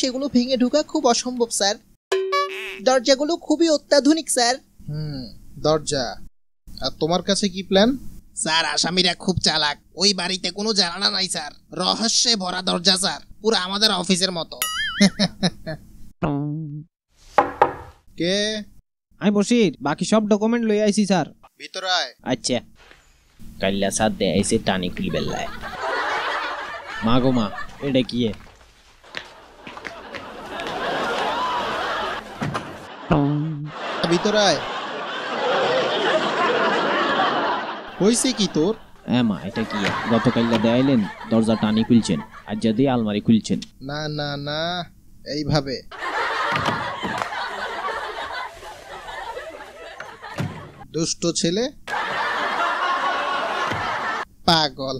সেগুলো ভেঙে ঢোকা খুব অসম্ভব স্যার। দরজাগুলো খুবই অত্যাধুনিক স্যার। দরজা। আর তোমার কাছে কি প্ল্যান? স্যার আসামিরা খুব চালাক, ওই বাড়িতে কোনো জানালা নাই স্যার, রহস্যে ভরা দরজা স্যার, পুরো আমাদের অফিসের মতো। কে? আমি বসির, বাকি সব ডকুমেন্ট লই আইছি স্যার। ভিতরে আয়। আচ্ছা, কাল্লা সাথ দে আইছে টানি খুলি বেল্লায়। মা গো মা, এটা কি? ভিতরে আয়। হইছে কি তোর? মা এটা কি? গতকাল্লা দেয়াইলেন দরজা টানি খুলছেন, আর যদি আলমারি খুলছেন। না না না, এইভাবে। দুষ্ট ছেলে, পাগল।